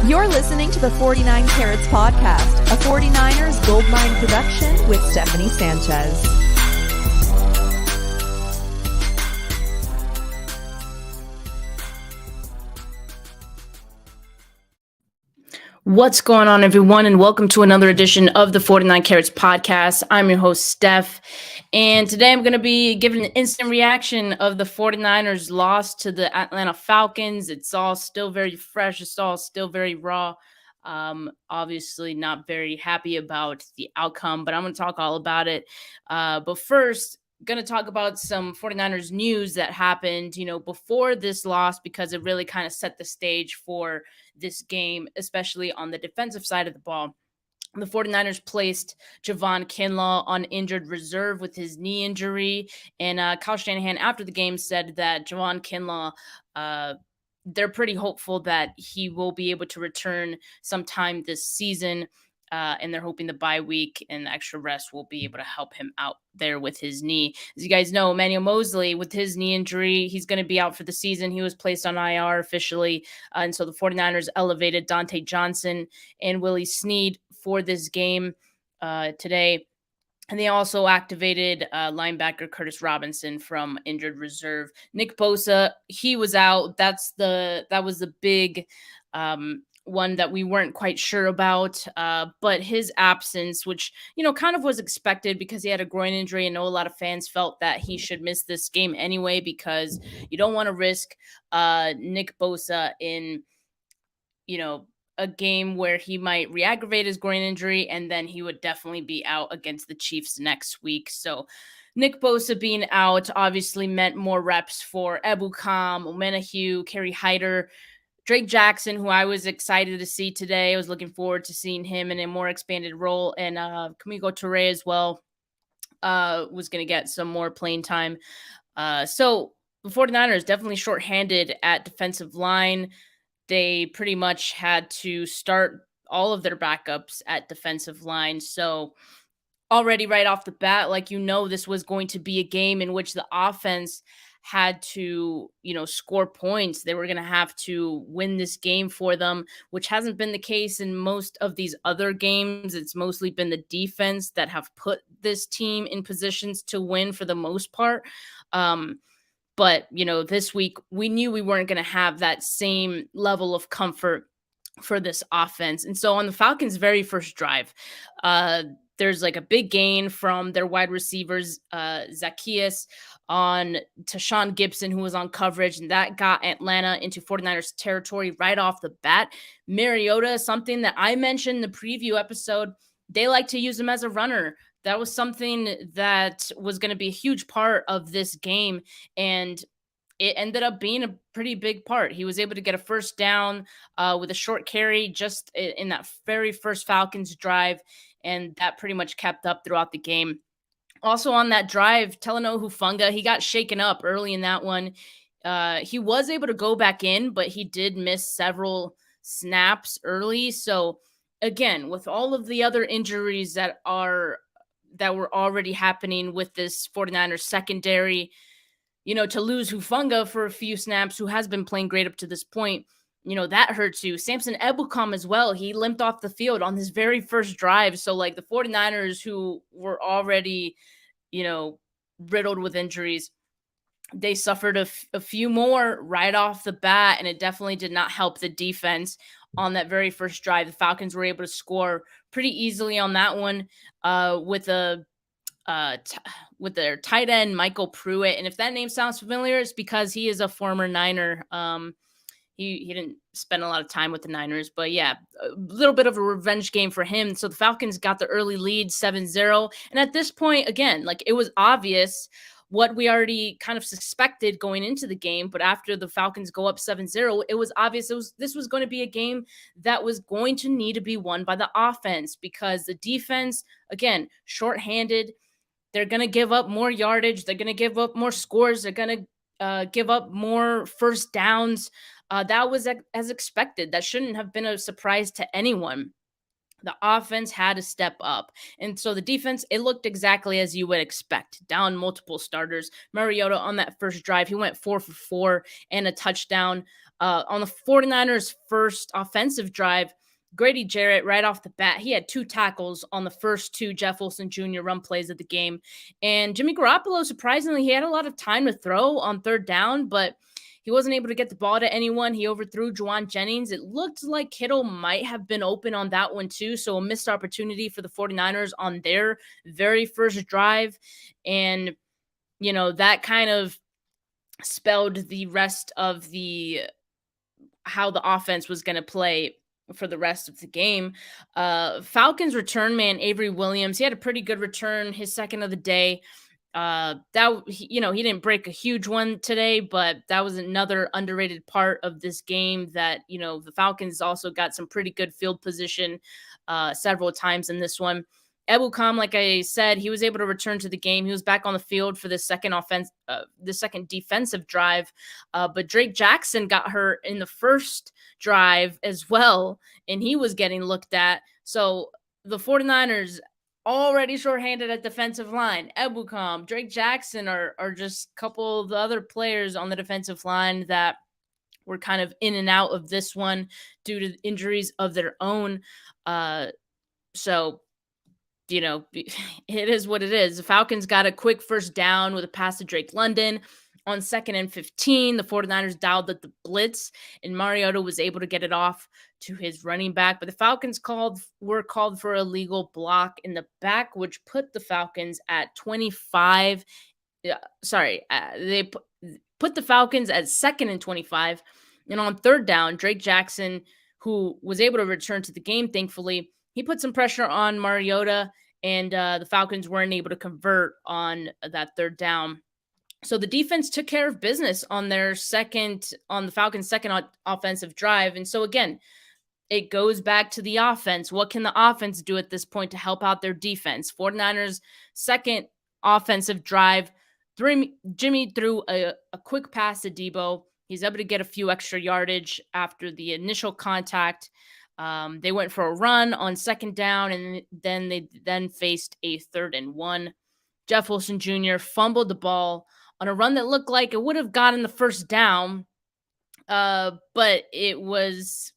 You're listening to the 49 Carats Podcast, a 49ers Goldmine production with Stephanie Sanchez. What's going on, everyone, and welcome to another edition of the 49 Carats Podcast. I'm your host, Steph, and today I'm going to be giving an instant reaction of the 49ers loss to the Atlanta Falcons. It's all still very fresh. It's all still very raw. Obviously not very happy about the outcome, but I'm going to talk all about it. But first, going to talk about some 49ers news that happened, before this loss, because it really kind of set the stage for this game, especially on the defensive side of the ball. The 49ers placed Javon Kinlaw on injured reserve with his knee injury. And Kyle Shanahan, after the game, said that Javon Kinlaw, they're pretty hopeful that he will be able to return sometime this season. And they're hoping the bye week and the extra rest will be able to help him out there with his knee. As you guys know, Emmanuel Moseley, with his knee injury, he's going to be out for the season. He was placed on IR officially. And so the 49ers elevated Dante Johnson and Willie Snead for this game today. And they also activated linebacker Curtis Robinson from injured reserve. Nick Bosa, he was out. That was the big one that we weren't quite sure about, but his absence, which, kind of was expected because he had a groin injury. I know a lot of fans felt that he should miss this game anyway, because you don't want to risk Nick Bosa in, a game where he might re-aggravate his groin injury, and then he would definitely be out against the Chiefs next week. So Nick Bosa being out obviously meant more reps for Ebukam, Omenihu, Kerry Hyder, Drake Jackson, who I was excited to see today. I was looking forward to seeing him in a more expanded role. And Kamiko Toure as well was going to get some more playing time. So the 49ers definitely shorthanded at defensive line. They pretty much had to start all of their backups at defensive line. So already right off the bat, this was going to be a game in which the offense had to, score points. They were going to have to win this game for them, which hasn't been the case in most of these other games. It's mostly been the defense that have put this team in positions to win for the most part. But, this week we knew we weren't going to have that same level of comfort for this offense. And so on the Falcons' very first drive, there's a big gain from their wide receivers, Zacchaeus, on to Sean Gibson, who was on coverage, and that got Atlanta into 49ers territory right off the bat. Mariota, something that I mentioned in the preview episode, they like to use him as a runner. That was something that was going to be a huge part of this game, and it ended up being a pretty big part. He was able to get a first down with a short carry just in that very first Falcons drive, and that pretty much kept up throughout the game. Also on that drive, Talanoa Hufanga, he got shaken up early in that one. He was able to go back in, but he did miss several snaps early. So again, with all of the other injuries that were already happening with this 49ers secondary, to lose Hufanga for a few snaps, who has been playing great up to this point, that hurts you. Samson Ebukam as well. He limped off the field on his very first drive. So the 49ers, who were already, riddled with injuries, they suffered a few more right off the bat, and it definitely did not help the defense on that very first drive. The Falcons were able to score pretty easily on that one with their tight end, Michael Pruitt. And if that name sounds familiar, it's because he is a former Niner. He didn't spend a lot of time with the Niners, but yeah, a little bit of a revenge game for him. So the Falcons got the early lead 7-0. And at this point, again, it was obvious what we already kind of suspected going into the game. But after the Falcons go up 7-0, it was obvious this was going to be a game that was going to need to be won by the offense, because the defense, again, shorthanded. They're going to give up more yardage. They're going to give up more scores. They're going to give up more first downs. That was as expected. That shouldn't have been a surprise to anyone. The offense had to step up. And so the defense, it looked exactly as you would expect. Down multiple starters. Mariota on that first drive, he went 4 for 4 and a touchdown. On the 49ers' first offensive drive, Grady Jarrett, right off the bat, he had 2 tackles on the first 2 Jeff Wilson Jr. run plays of the game. And Jimmy Garoppolo, surprisingly, he had a lot of time to throw on third down, but he wasn't able to get the ball to anyone. He overthrew Juwan Jennings. It looked like Kittle might have been open on that one too. So a missed opportunity for the 49ers on their very first drive. And, that kind of spelled the rest of how the offense was going to play for the rest of the game. Falcons return man, Avery Williams, he had a pretty good return, his second of the day. He didn't break a huge one today, but that was another underrated part of this game that, the Falcons also got some pretty good field position several times in this one. Ebukam, like I said, he was able to return to the game. He was back on the field for the second defensive drive. But Drake Jackson got hurt in the first drive as well, and he was getting looked at. So the 49ers already shorthanded at defensive line. Ebukam, Drake Jackson are just a couple of the other players on the defensive line that were kind of in and out of this one due to injuries of their own. So, it is what it is. The Falcons got a quick first down with a pass to Drake London. On 2nd and 15, the 49ers dialed at the blitz, and Mariota was able to get it off to his running back. But the Falcons were called for a illegal block in the back, which put the Falcons at 25. They put the Falcons at 2nd and 25. And on third down, Drake Jackson, who was able to return to the game, thankfully, he put some pressure on Mariota, and the Falcons weren't able to convert on that third down. So the defense took care of business on the Falcons' second offensive drive. And so again, it goes back to the offense. What can the offense do at this point to help out their defense? 49ers' second offensive drive, Jimmy threw a quick pass to Debo. He's able to get a few extra yardage after the initial contact. They went for a run on second down, and then they faced a 3rd and 1. Jeff Wilson Jr. fumbled the ball on a run that looked like it would have gotten the first down, but it was,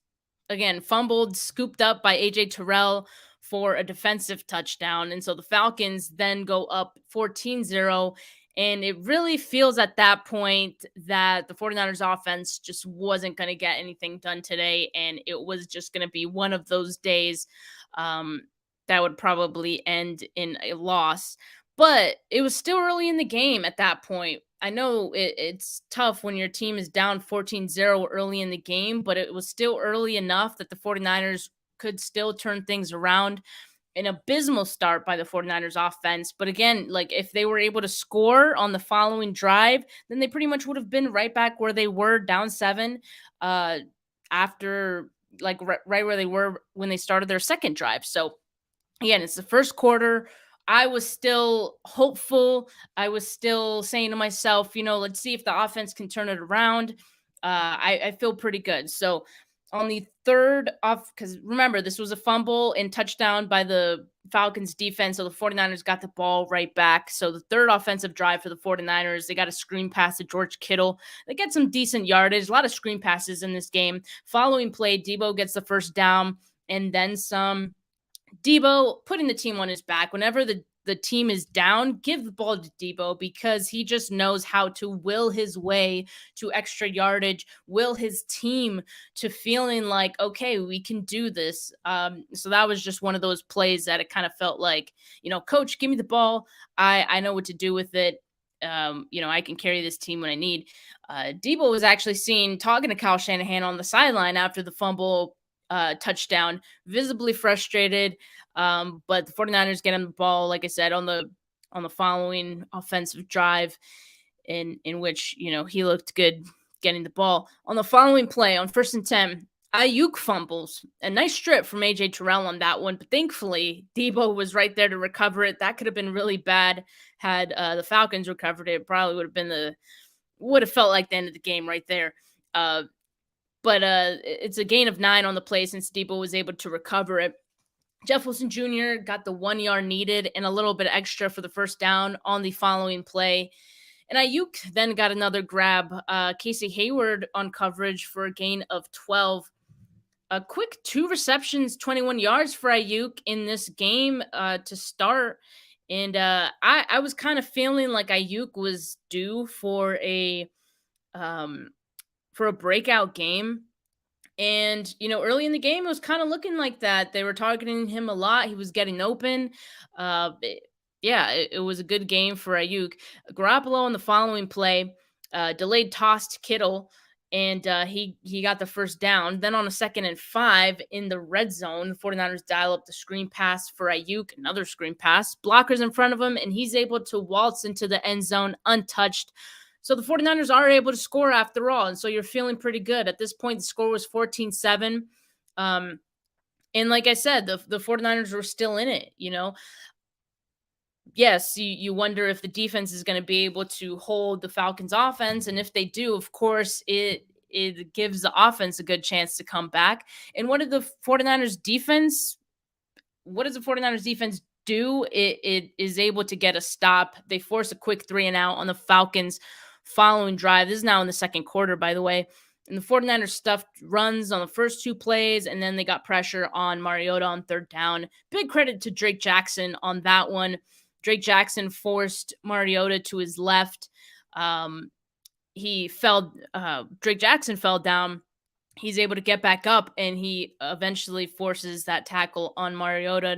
again, fumbled, scooped up by A.J. Terrell for a defensive touchdown. And so the Falcons then go up 14-0, and it really feels at that point that the 49ers offense just wasn't going to get anything done today, and it was just going to be one of those days that would probably end in a loss. But it was still early in the game at that point. I know it's tough when your team is down 14-0 early in the game, but it was still early enough that the 49ers could still turn things around. An abysmal start by the 49ers offense. But again, like if they were able to score on the following drive, then they pretty much would have been right back where they were, down 7, after right where they were when they started their second drive. So again, it's the first quarter. I was still hopeful. I was still saying to myself, let's see if the offense can turn it around. I feel pretty good. So on the third off, because remember, this was a fumble and touchdown by the Falcons defense. So the 49ers got the ball right back. So the third offensive drive for the 49ers, they got a screen pass to George Kittle. They get some decent yardage, a lot of screen passes in this game. Following play, Debo gets the first down and then some. Debo putting the team on his back. Whenever the team is down, give the ball to Debo because he just knows how to will his way to extra yardage, will his team to feeling like, okay, we can do this. So that was just one of those plays that it kind of felt like, coach, give me the ball. I know what to do with it. I can carry this team when I need. Debo was actually seen talking to Kyle Shanahan on the sideline after the fumble touchdown, visibly frustrated. But the 49ers get him the ball, like I said, on the following offensive drive in which, he looked good getting the ball. On the following play, on 1st and 10, Ayuk fumbles. A nice strip from A.J. Terrell on that one, but thankfully Debo was right there to recover it. That could have been really bad had the Falcons recovered it. It probably would have felt like the end of the game right there. But it's a gain of 9 on the play since Debo was able to recover it. Jeff Wilson Jr. got the 1 yard needed and a little bit extra for the first down on the following play. And Ayuk then got another grab. Casey Hayward on coverage for a gain of 12. A quick 2 receptions, 21 yards for Ayuk in this game to start. And I was kind of feeling like Ayuk was due for a breakout game. And, early in the game, it was kind of looking like that. They were targeting him a lot. He was getting open. It was a good game for Ayuk. Garoppolo on the following play, delayed toss to Kittle, and he got the first down. Then on a 2nd and 5 in the red zone, the 49ers dial up the screen pass for Ayuk, another screen pass. Blockers in front of him, and he's able to waltz into the end zone untouched. So the 49ers are able to score after all. And so you're feeling pretty good. At this point, the score was 14-7. And like I said, the 49ers were still in it, Yes, you wonder if the defense is going to be able to hold the Falcons offense. And if they do, of course, it gives the offense a good chance to come back. And what does the 49ers defense do? It is able to get a stop. They force a quick 3-and-out on the Falcons following drive. This is now in the second quarter, by the way. And the 49ers stuffed runs on the first 2 plays, and then they got pressure on Mariota on 3rd down. Big credit to Drake Jackson on that one. Drake Jackson forced Mariota to his left. Drake Jackson fell down. He's able to get back up, and he eventually forces that tackle on Mariota,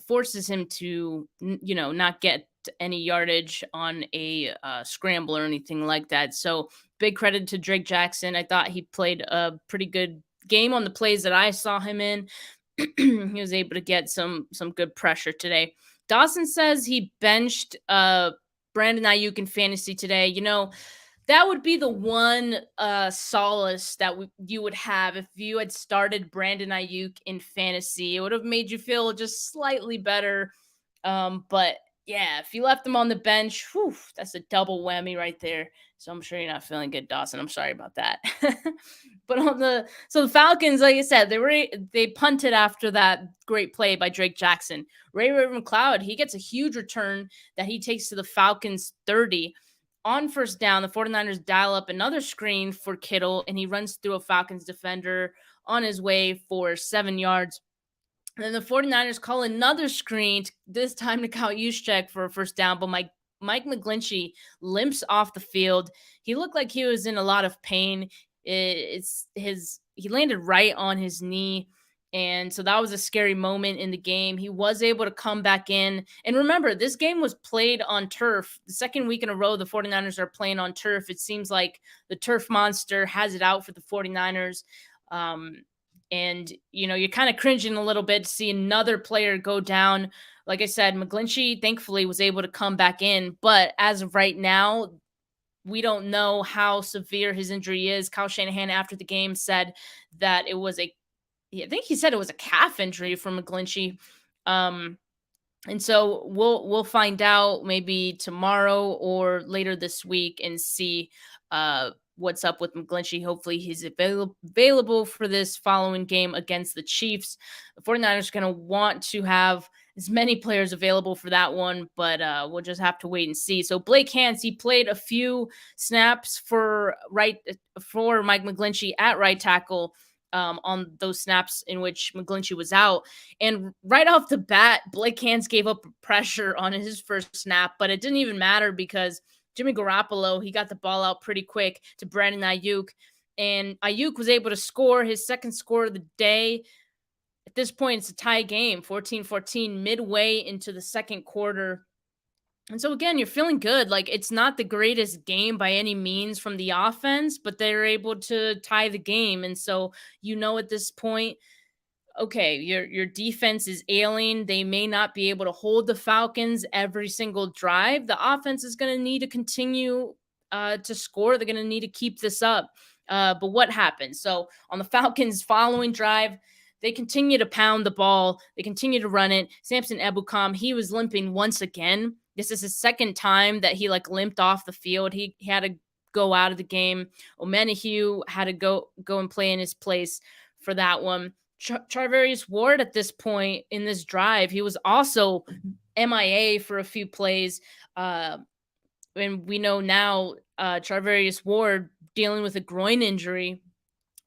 forces him to, not get any yardage on a scramble or anything like that. So big credit to Drake Jackson. I thought he played a pretty good game on the plays that I saw him in. He was able to get some good pressure today. Dawson says he benched Brandon Ayuk in fantasy today. That would be the one solace that you would have if you had started Brandon Ayuk in fantasy. It would have made you feel just slightly better. But yeah, if you left him on the bench, that's a double whammy right there. So I'm sure you're not feeling good, Dawson. I'm sorry about that. But the Falcons, like I said, they punted after that great play by Drake Jackson. Ray McLeod, he gets a huge return that he takes to the Falcons 30. On first down, the 49ers dial up another screen for Kittle, and he runs through a Falcons defender on his way for 7 yards. And then the 49ers call another screen, this time to Kyle Juszczyk for a first down, but Mike McGlinchey limps off the field. He looked like he was in a lot of pain. He landed right on his knee. And so that was a scary moment in the game. He was able to come back in. And remember, this game was played on turf. The second week in a row, the 49ers are playing on turf. It seems like the turf monster has it out for the 49ers. And, you're kind of cringing a little bit to see another player go down. Like I said, McGlinchey, thankfully, was able to come back in. But as of right now, we don't know how severe his injury is. Kyle Shanahan, after the game, said that I think he said it was a calf injury for McGlinchey. And so we'll find out maybe tomorrow or later this week and see what's up with McGlinchey. Hopefully he's available for this following game against the Chiefs. The 49ers are going to want to have as many players available for that one, but we'll just have to wait and see. So Blake Hance, he played a few snaps for Mike McGlinchey at right tackle on those snaps in which McGlinchey was out. And right off the bat, Blake Hance gave up pressure on his first snap, but it didn't even matter because Jimmy Garoppolo, he got the ball out pretty quick to Brandon Ayuk, and Ayuk was able to score his second score of the day. At this point, it's a tie game, 14-14, midway into the second quarter. And so, again, you're feeling good. Like, it's not the greatest game by any means from the offense, but they're able to tie the game. And so, at this point, okay, your defense is ailing. They may not be able to hold the Falcons every single drive. The offense is going to need to continue to score. They're going to need to keep this up. But what happened? So on the Falcons' following drive, they continue to pound the ball. They continue to run it. Samson Ebukam, he was limping once again. This is his second time that he limped off the field. He had to go out of the game. Omenahue had to go and play in his place for that one. Charvarius Ward at this point in this drive, he was also MIA for a few plays. And we know now Charvarius Ward dealing with a groin injury.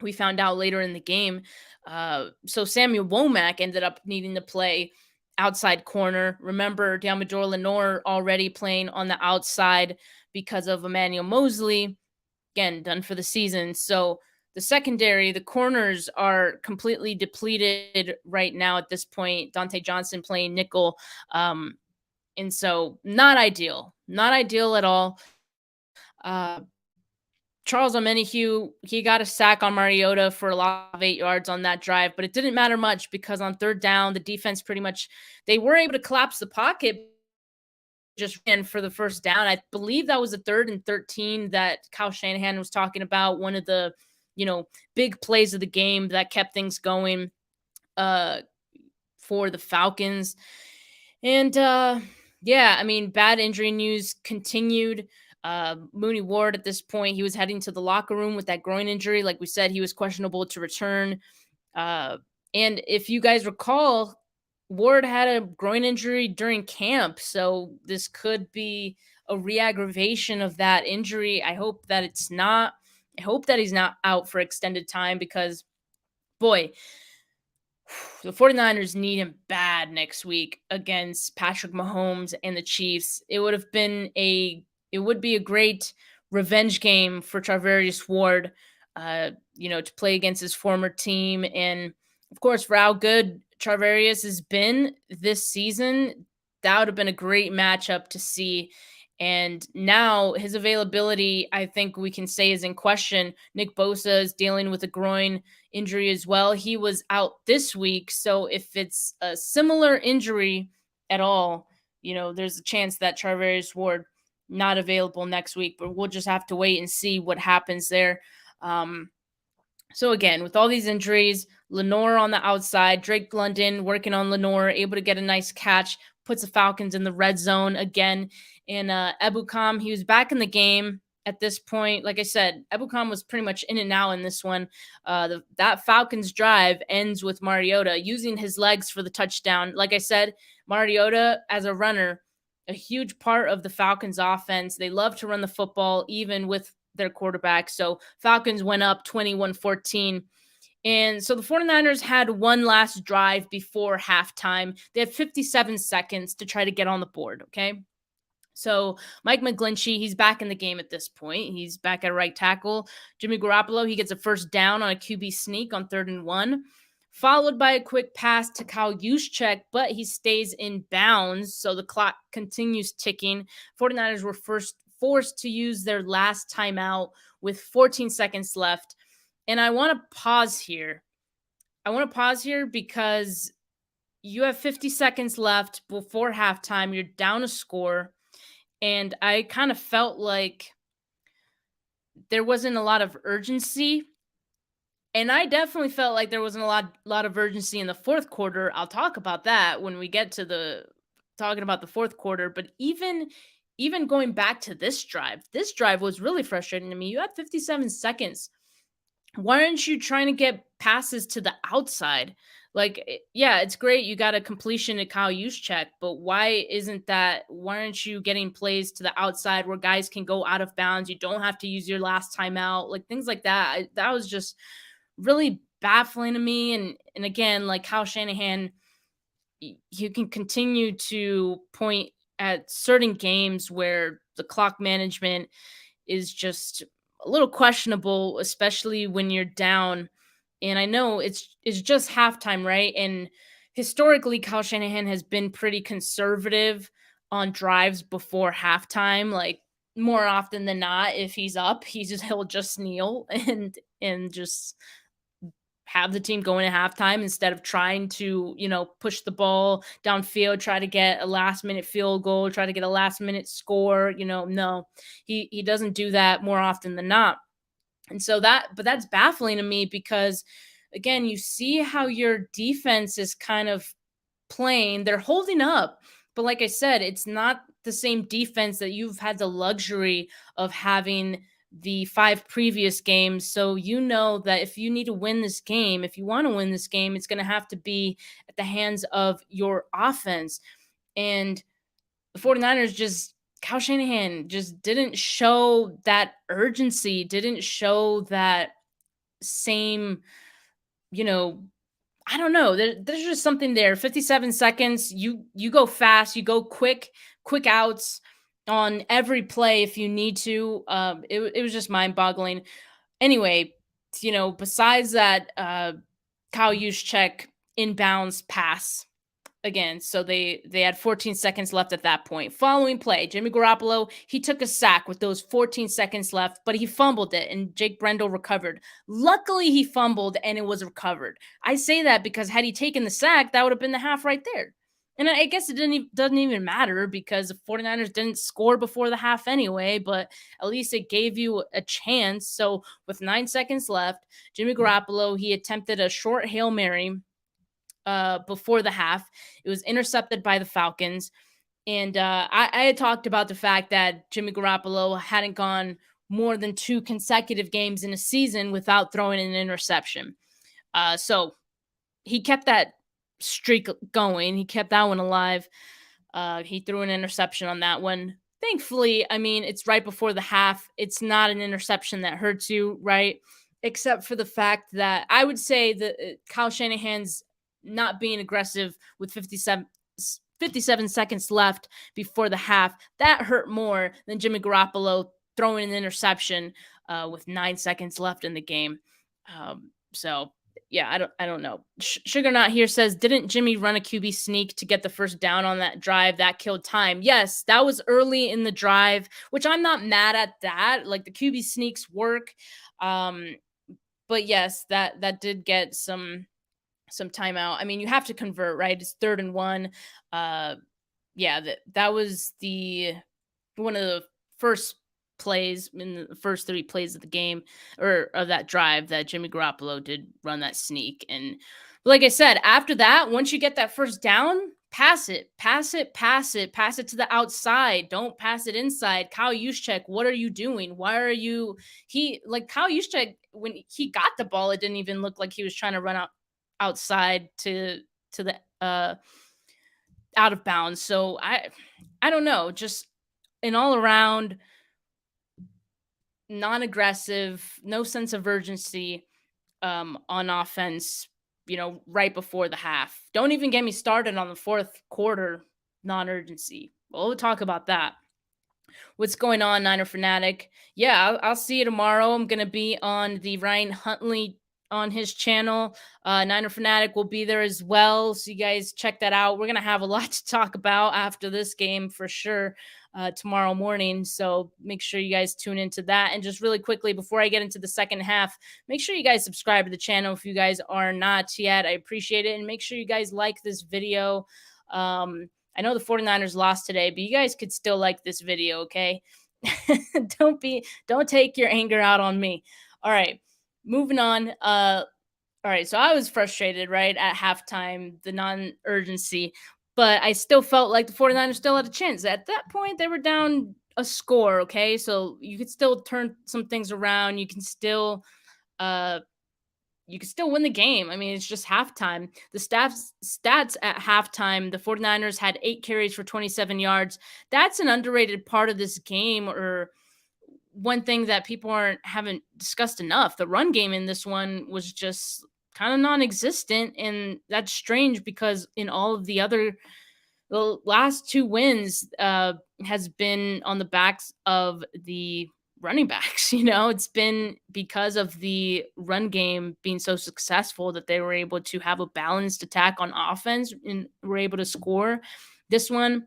We found out later in the game. So Samuel Womack ended up needing to play outside corner. Remember, Diamador Lenore already playing on the outside because of Emmanuel Mosley. Again, done for the season. So the secondary, the corners are completely depleted right now at this point. Dante Johnson playing nickel. And so not ideal. Not ideal at all. Charles Omenihu, he got a sack on Mariota for a lot of 8 yards on that drive, but it didn't matter much because on third down, the defense pretty much, they were able to collapse the pocket, just ran for the first down. I believe that was a 3rd and 13 that Kyle Shanahan was talking about, one of the, big plays of the game that kept things going for the Falcons. And bad injury news continued. Mooney Ward at this point, he was heading to the locker room with that groin injury. Like we said, he was questionable to return. And if you guys recall, Ward had a groin injury during camp, so this could be a re-aggravation of that injury. I hope that it's not. I hope that he's not out for extended time because, boy, the 49ers need him bad next week against Patrick Mahomes and the Chiefs. It would be a great revenge game for Charvarius Ward, to play against his former team. And of course, for how good Charvarius has been this season, that would have been a great matchup to see. And now his availability, I think we can say, is in question. Nick Bosa is dealing with a groin injury as well. He was out this week. So if it's a similar injury at all, there's a chance that Charvarius Ward not available next week, but we'll just have to wait and see what happens there. So again, with all these injuries, Lenore on the outside, Drake London working on Lenore, able to get a nice catch, puts the Falcons in the red zone again. And Ebukam, he was back in the game at this point. Like I said, Ebukam was pretty much in and out in this one. That Falcons drive ends with Mariota using his legs for the touchdown. Like I said, Mariota as a runner, a huge part of the Falcons offense. They love to run the football even with their quarterback. So Falcons went up 21-14. And so the 49ers had one last drive before halftime. They had 57 seconds to try to get on the board, okay? So Mike McGlinchey, he's back in the game at this point. He's back at right tackle. Jimmy Garoppolo, he gets a first down on a QB sneak on 3rd and 1, followed by a quick pass to Kyle Juszczyk, but he stays in bounds, so the clock continues ticking. 49ers were forced to use their last timeout with 14 seconds left. And I want to pause here. Because you have 50 seconds left before halftime. You're down a score. And I kind of felt like there wasn't a lot of urgency. And I definitely felt like there wasn't a lot of urgency in the fourth quarter. I'll talk about that when we get to talking about the fourth quarter. But even going back to this drive was really frustrating to me. You had 57 seconds. Why aren't you trying to get passes to the outside? Like, yeah, it's great you got a completion to Kyle Juszczyk, but why aren't you getting plays to the outside where guys can go out of bounds? You don't have to use your last timeout, like things like that. That was just really baffling to me. And again, like Kyle Shanahan, you can continue to point at certain games where the clock management is just a little questionable, especially when you're down. And I know it's just halftime, right? And historically, Kyle Shanahan has been pretty conservative on drives before halftime. Like more often than not, if he's up, he'll just kneel and just have the team going at halftime instead of trying to, push the ball downfield, try to get a last minute field goal, try to get a last minute score. No, he doesn't do that more often than not. And so that's baffling to me because, again, you see how your defense is kind of playing. They're holding up. But like I said, it's not the same defense that you've had the luxury of having the 5 previous games. So you know that if you need to win this game, if you want to win this game, it's going to have to be at the hands of your offense. And the 49ers just, Kyle Shanahan just didn't show that urgency, didn't show that same, you know, I don't know. There's just something there. 57 seconds. You go fast. You go quick outs on every play if you need to. It was just mind boggling. Anyway, besides that, Kyle Juszczyk inbounds pass again. So they had 14 seconds left at that point. Following play, Jimmy Garoppolo, he took a sack with those 14 seconds left, but he fumbled it and Jake Brendel recovered. Luckily, he fumbled and it was recovered. I say that because had he taken the sack, that would have been the half right there. And I guess it doesn't even matter because the 49ers didn't score before the half anyway, but at least it gave you a chance. So with 9 seconds left, Jimmy Garoppolo, he attempted a short Hail Mary before the half. It was intercepted by the Falcons. And I had talked about the fact that Jimmy Garoppolo hadn't gone more than 2 consecutive games in a season without throwing an interception. So he kept that streak going. He kept that one alive. He threw an interception on that one. Thankfully, I mean, it's right before the half. It's not an interception that hurts you, right? Except for the fact that I would say that Kyle Shanahan's not being aggressive with 57 seconds left before the half, that hurt more than Jimmy Garoppolo throwing an interception with 9 seconds left in the game. So yeah, I don't know. Sugar Not Here says, didn't Jimmy run a QB sneak to get the first down on that drive that killed time? Yes, that was early in the drive, which I'm not mad at that. Like the QB sneaks work. But yes, that did get some timeout. I mean, you have to convert, right? It's 3rd and 1. Yeah, that was one of the first plays in the first 3 plays of the game or of that drive that Jimmy Garoppolo did run that sneak. And like I said, after that, once you get that first down, pass it to the outside. Don't pass it inside. Kyle Juszczyk, what are you doing? Why are you Kyle Juszczyk, when he got the ball, it didn't even look like he was trying to run outside to the out of bounds. So I don't know, just an all around non-aggressive, no sense of urgency on offense, right before the half. Don't even get me started on the 4th quarter non-urgency. We'll talk about that. What's going on, Niner Fanatic? Yeah, I'll see you tomorrow. I'm going to be on the Ryan Huntley on his channel. Niner Fanatic will be there as well. So you guys check that out. We're going to have a lot to talk about after this game for sure tomorrow morning. So make sure you guys tune into that. And just really quickly, before I get into the second half, make sure you guys subscribe to the channel if you guys are not yet. I appreciate it. And make sure you guys like this video. I know the 49ers lost today, but you guys could still like this video, okay? Don't take your anger out on me. All right. Moving on. All right. So I was frustrated, right, at halftime, the non-urgency, but I still felt like the 49ers still had a chance. At that point, they were down a score, okay? So you could still turn some things around. You can still win the game. I mean, it's just halftime. The stats at halftime, the 49ers had 8 carries for 27 yards. That's an underrated part of this game, or one thing that people haven't discussed enough. The run game in this one was just kind of non-existent, and that's strange because in all of the last 2 wins has been on the backs of the running backs. It's been because of the run game being so successful that they were able to have a balanced attack on offense and were able to score. This one,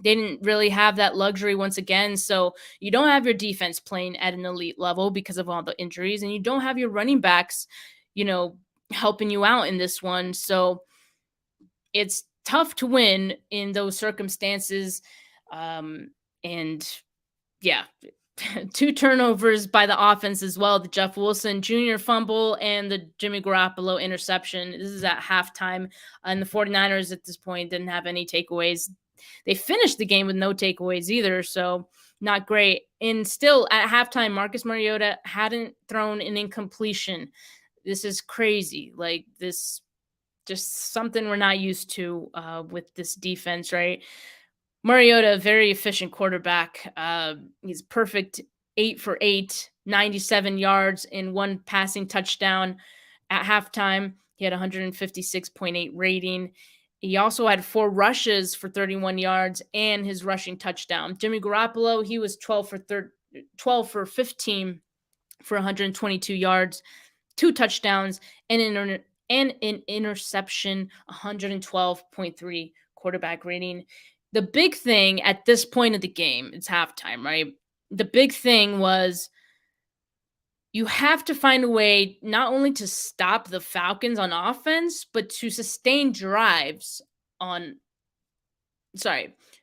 they didn't really have that luxury once again. So you don't have your defense playing at an elite level because of all the injuries, and you don't have your running backs, helping you out in this one. So it's tough to win in those circumstances. And yeah, 2 turnovers by the offense as well. The Jeff Wilson Jr. fumble and the Jimmy Garoppolo interception. This is at halftime. And the 49ers at this point didn't have any takeaways. They finished the game with no takeaways either. So not great. And still at halftime, Marcus Mariota hadn't thrown an incompletion. This is crazy. Like, this, just something we're not used to with this defense, right? Mariota, very efficient quarterback. He's perfect 8 for 8, 97 yards in one passing touchdown at halftime. He had 156.8 rating. He also had 4 rushes for 31 yards and his rushing touchdown. Jimmy Garoppolo, he was 12 for 15 for 122 yards, 2 touchdowns, and an interception, 112.3 quarterback rating. The big thing at this point of the game, it's halftime, right? The big thing was you have to find a way not only to stop the Falcons on offense, but to sustain drives on,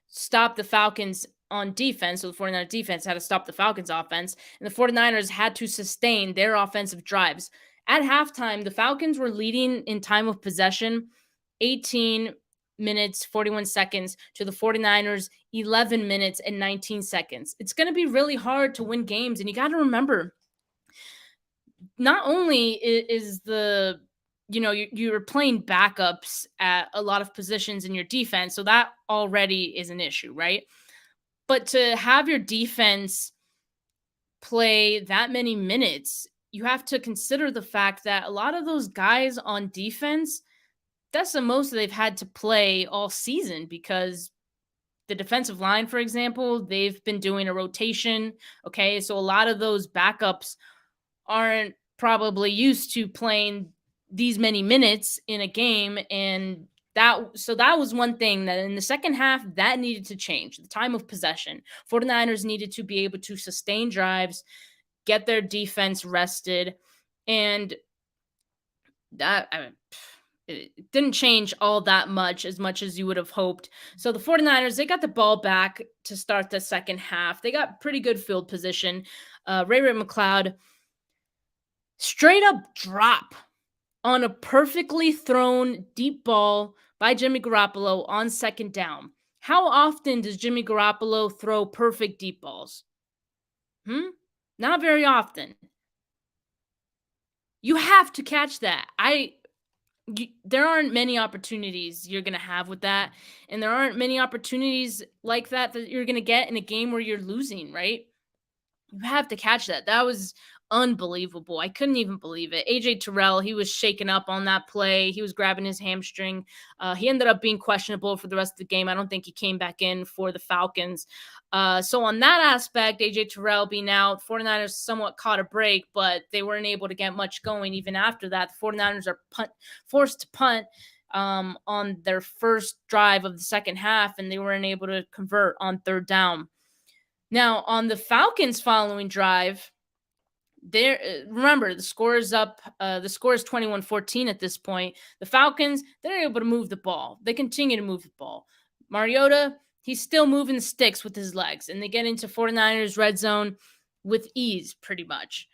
stop the Falcons on defense. So the 49ers defense had to stop the Falcons offense, and the 49ers had to sustain their offensive drives. At halftime, the Falcons were leading in time of possession, 18 minutes, 41 seconds to the 49ers, 11 minutes and 19 seconds. It's going to be really hard to win games. And you got to remember, not only is the, you're playing backups at a lot of positions in your defense. So that already is an issue, right? But to have your defense play that many minutes, you have to consider the fact that a lot of those guys on defense, that's the most they've had to play all season, because the defensive line, for example, they've been doing a rotation. Okay. So a lot of those backups aren't probably used to playing these many minutes in a game. And that was one thing that in the second half that needed to change. The time of possession. 49ers needed to be able to sustain drives, get their defense rested, and that, it didn't change all that much as you would have hoped. So the 49ers, they got the ball back to start the second half. They got pretty good field position. Ray McCloud, straight up drop on a perfectly thrown deep ball by Jimmy Garoppolo on second down. How often does Jimmy Garoppolo throw perfect deep balls? Not very often. You have to catch that. There aren't many opportunities you're going to have with that. And there aren't many opportunities like that you're going to get in a game where you're losing, right? You have to catch that. That was unbelievable. I couldn't even believe it. AJ Terrell, he was shaken up on that play. He was grabbing his hamstring. He ended up being questionable for the rest of the game. I don't think he came back in for the Falcons. So on that aspect, AJ Terrell being out, 49ers somewhat caught a break, but they weren't able to get much going even after that. The 49ers are forced to punt on their first drive of the second half, and they weren't able to convert on third down. Now, on the Falcons' following drive, remember, the score is up. The score is 21-14 at this point. The Falcons, they're able to move the ball. They continue to move the ball. Mariota, he's still moving the sticks with his legs, and they get into 49ers red zone with ease, pretty much.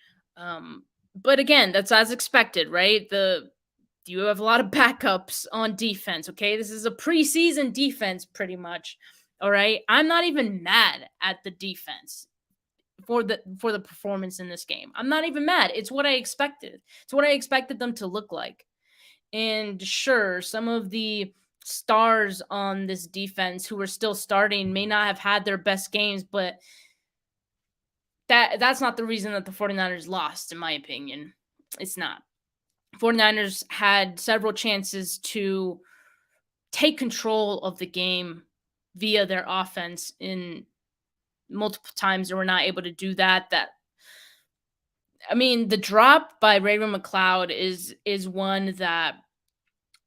But again, that's as expected, right? You have a lot of backups on defense, okay? This is a preseason defense, pretty much. All right. I'm not even mad at the defense for the performance in this game. I'm not even mad. It's what I expected. It's what I expected them to look like. And sure, some of the stars on this defense who are still starting may not have had their best games, but that's not the reason that the 49ers lost, in my opinion. It's not. 49ers had several chances to take control of the game via their offense in multiple times. They were not able to do that. The drop by Ray McCloud is one that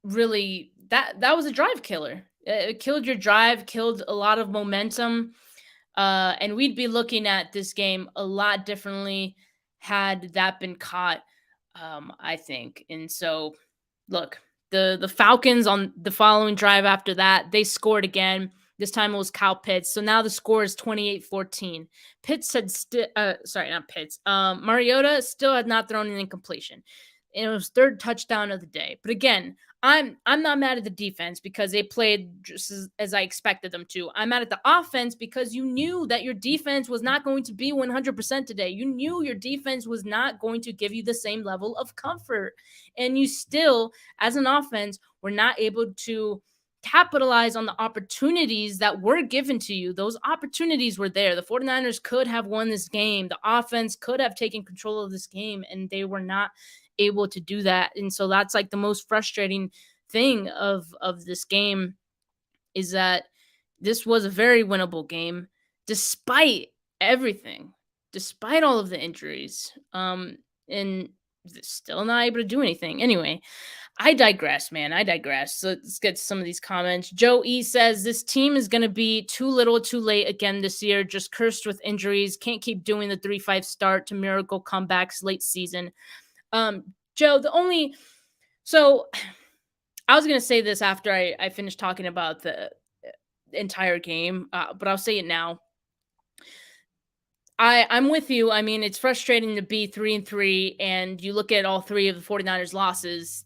really, that was a drive killer. It killed your drive, killed a lot of momentum. And we'd be looking at this game a lot differently had that been caught, I think. And so, look, the Falcons on the following drive after that, they scored again. This time it was Kyle Pitts. So now the score is 28-14. Pitts had Mariota still had not thrown an incompletion. And it was third touchdown of the day. But again, I'm not mad at the defense because they played just as I expected them to. I'm mad at the offense because you knew that your defense was not going to be 100% today. You knew your defense was not going to give you the same level of comfort. And you still, as an offense, were not able to capitalize on the opportunities that were given to you. Those opportunities were there. The 49ers could have won this game. The offense could have taken control of this game, and they were not able to do that. And so that's like the most frustrating thing of this game is that this was a very winnable game despite everything, despite all of the injuries. And still not able to do anything. Anyway, I digress, man. I digress. So let's get to some of these comments. Joe E says this team is going to be too little too late again this year, just cursed with injuries. Can't keep doing the 3-5 start to miracle comebacks late season. Joe, so I was going to say this after I finished talking about the entire game, but I'll say it now. I'm with you. I mean, it's frustrating to be 3-3, and you look at all three of the 49ers losses,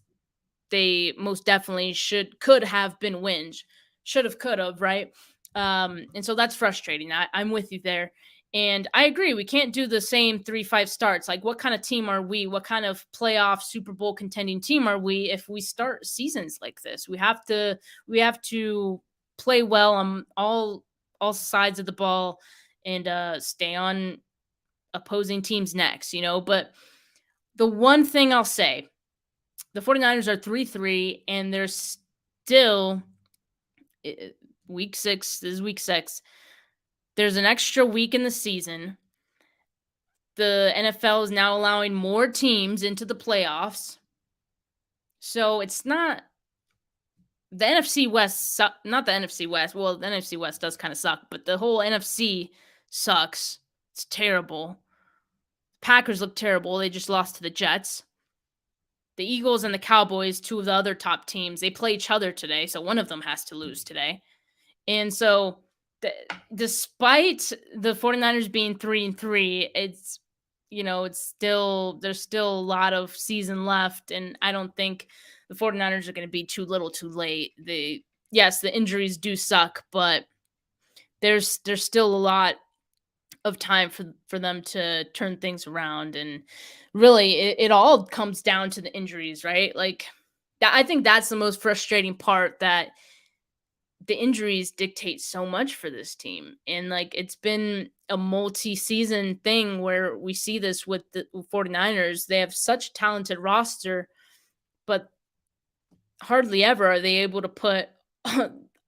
they most definitely could have been wins. Could have, right? And so that's frustrating. I'm with you there. And I agree, we can't do the same 3-5 starts. Like, what kind of team are we? What kind of playoff Super Bowl contending team are we if we start seasons like this? We have to play well on all sides of the ball and stay on opposing teams' necks, But the one thing I'll say, the 49ers are 3-3, and they're still week 6. This is week 6. There's an extra week in the season. The NFL is now allowing more teams into the playoffs. So it's not the NFC West, not the NFC West. Well, the NFC West does kind of suck, but the whole NFC sucks. It's terrible. Packers look terrible. They just lost to the Jets. The Eagles and the Cowboys, two of the other top teams, they play each other today, so one of them has to lose today. And so despite the 49ers being 3-3, it's there's still a lot of season left, and I don't think the 49ers are going to be too little too late. Yes, the injuries do suck, but there's still a lot of time for them to turn things around. And really it all comes down to the injuries, right? Like, I think that's the most frustrating part, that the injuries dictate so much for this team. And like, it's been a multi-season thing where we see this with the 49ers. They have such a talented roster, but hardly ever are they able to put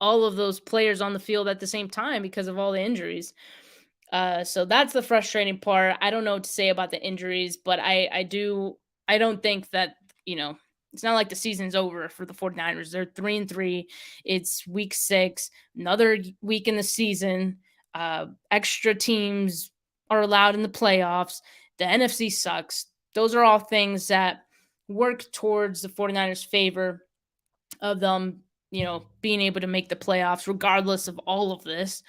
all of those players on the field at the same time because of all the injuries. So that's the frustrating part. I don't know what to say about the injuries, but I don't think that, it's not like the season's over for the 49ers. They're 3-3. It's week 6, another week in the season. Extra teams are allowed in the playoffs. The NFC sucks. Those are all things that work towards the 49ers' favor of them, being able to make the playoffs regardless of all of this.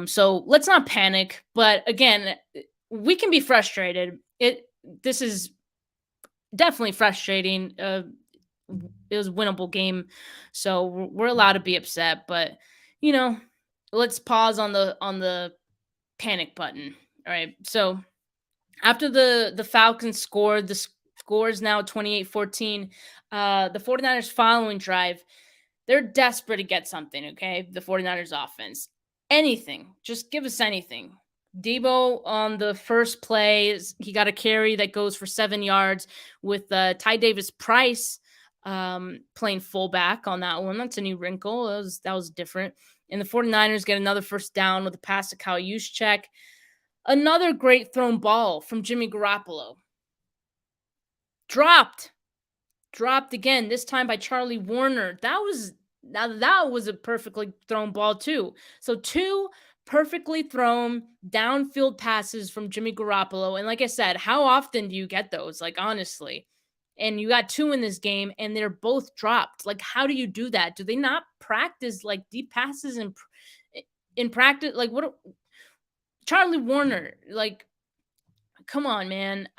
So let's not panic. But again, we can be frustrated. This is definitely frustrating. It was a winnable game, so we're allowed to be upset. But let's pause on the panic button. All right. So after the Falcons scored, the score is now 28-14. The 49ers following drive, they're desperate to get something. Okay, the 49ers offense. Anything. Just give us anything. Debo on the first play, he got a carry that goes for 7 yards with Ty Davis Price playing fullback on that one. That's a new wrinkle. That was different. And the 49ers get another first down with a pass to Kyle Juszczyk. Another great thrown ball from Jimmy Garoppolo. Dropped again, this time by Charlie Warner. That was a perfectly thrown ball too. So 2 perfectly thrown downfield passes from Jimmy Garoppolo. And like I said, how often do you get those? Like, honestly. And you got 2 in this game, and they're both dropped. Like, how do you do that? Do they not practice like deep passes in practice? Like, what? Charlie Warner, like, come on, man.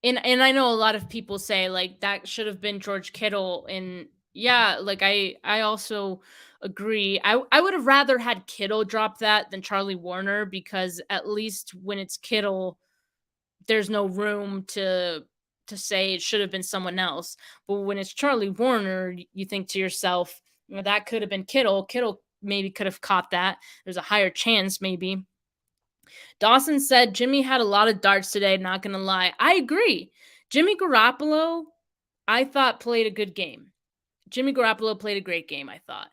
And I know a lot of people say like that should have been George Kittle, and yeah, like I also agree. I would have rather had Kittle drop that than Charlie Warner, because at least when it's Kittle, there's no room to say it should have been someone else. But when it's Charlie Warner, you think to yourself, that could have been Kittle. Kittle maybe could have caught that. There's a higher chance maybe. Dawson said Jimmy had a lot of darts today, not going to lie. I agree. Jimmy Garoppolo, I thought, played a good game. Jimmy Garoppolo played a great game, I thought.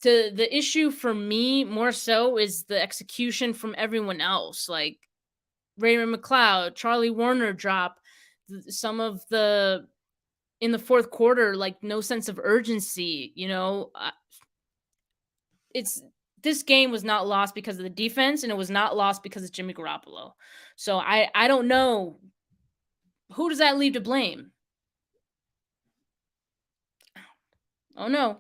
The issue for me more so is the execution from everyone else. Like Raymond McLeod, Charlie Warner drop, some of the in the fourth quarter, like no sense of urgency. It's this game was not lost because of the defense, and it was not lost because of Jimmy Garoppolo. So I don't know, who does that leave to blame. Oh no.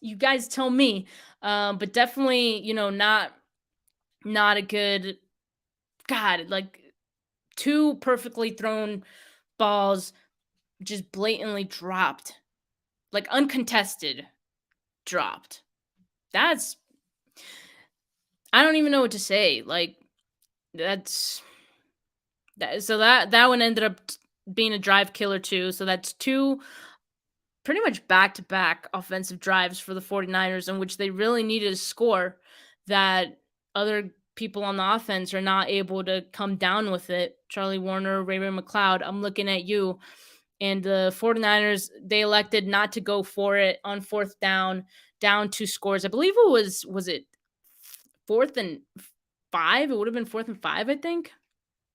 You guys tell me. But definitely, not a good, God, like two perfectly thrown balls just blatantly dropped. Like uncontested dropped. That's I don't even know what to say. Like that's that one ended up being a drive killer too. So that's two pretty much back-to-back offensive drives for the 49ers in which they really needed a score that other people on the offense are not able to come down with it. Charlie Warner, Raymond McLeod, I'm looking at you. And the 49ers, they elected not to go for it on fourth down two scores. I believe it was it fourth and five? It would have been fourth and five, I think.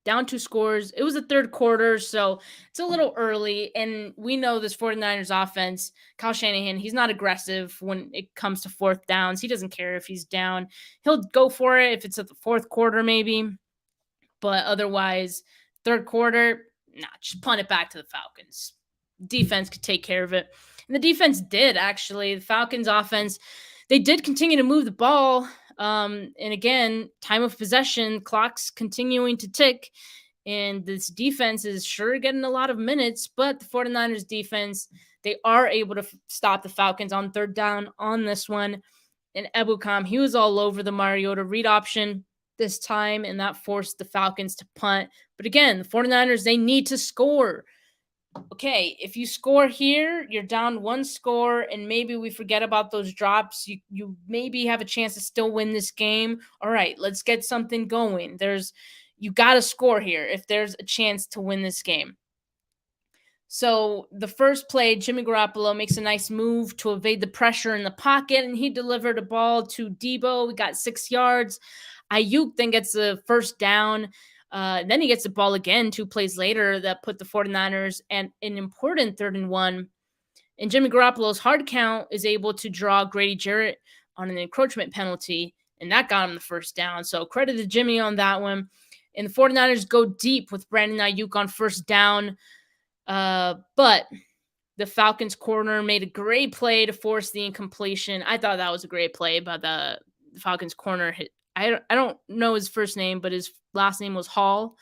Down two scores. It was the third quarter, so it's a little early. And we know this 49ers offense, Kyle Shanahan, he's not aggressive when it comes to fourth downs. He doesn't care if he's down. He'll go for it if it's at the fourth quarter, maybe. But otherwise, third quarter, just punt it back to the Falcons. Defense could take care of it. And the defense did, actually. The Falcons offense, they did continue to move the ball. And again, time of possession, clock's continuing to tick. And this defense is sure getting a lot of minutes, but the 49ers defense, they are able to stop the Falcons on third down on this one. And Ebukam, he was all over the Mariota read option this time, and that forced the Falcons to punt. But again, the 49ers, they need to score. Okay, if you score here, you're down one score, and maybe we forget about those drops. You maybe have a chance to still win this game. All right, let's get something going. You got to score here if there's a chance to win this game. So the first play, Jimmy Garoppolo makes a nice move to evade the pressure in the pocket, and he delivered a ball to Debo. We got 6 yards. Ayuk then gets the first down. Then he gets the ball again 2 plays later that put the 49ers and an important 3rd and 1. And Jimmy Garoppolo's hard count is able to draw Grady Jarrett on an encroachment penalty, and that got him the first down. So credit to Jimmy on that one. And the 49ers go deep with Brandon Ayuk on first down. But the Falcons corner made a great play to force the incompletion. I thought that was a great play by the Falcons corner. I don't know his first name, but his last name was Hall.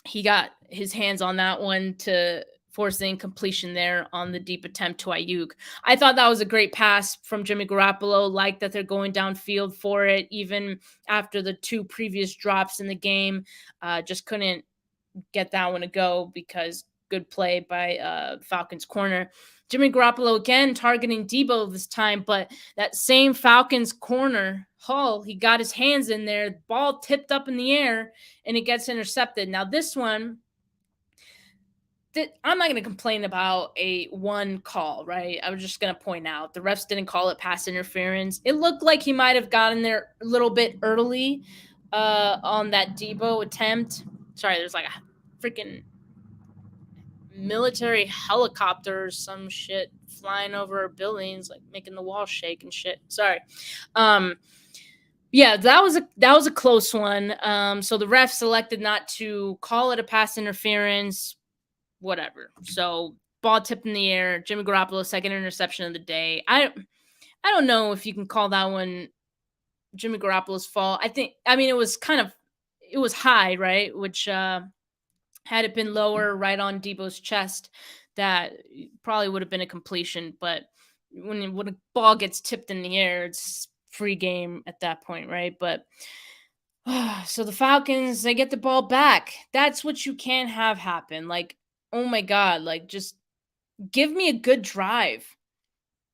He got his hands on that one to force the incompletion there on the deep attempt to Ayuk. I thought that was a great pass from Jimmy Garoppolo, like that they're going downfield for it, even after the 2 previous drops in the game. Just couldn't get that one to go because good play by Falcons corner. Jimmy Garoppolo again targeting Debo this time, but that same Falcons corner, Hall, he got his hands in there, ball tipped up in the air, and it gets intercepted. Now this one, I'm not going to complain about one call, right? I was just going to point out the refs didn't call it pass interference. It looked like he might have gotten there a little bit early on that Debo attempt. Sorry, there's like a freaking military helicopter or some shit flying over our buildings, like making the wall shake and shit. Sorry. Yeah, that was a close one. So the ref selected not to call it a pass interference, whatever. So ball tipped in the air, Jimmy Garoppolo, second interception of the day. I don't know if you can call that one Jimmy Garoppolo's fault. It was high, right? Which Had it been lower, right on Debo's chest, that probably would have been a completion. But when a ball gets tipped in the air, it's free game at that point, right? But so the Falcons, they get the ball back. That's what you can't have happen. Like, oh my God, like just give me a good drive.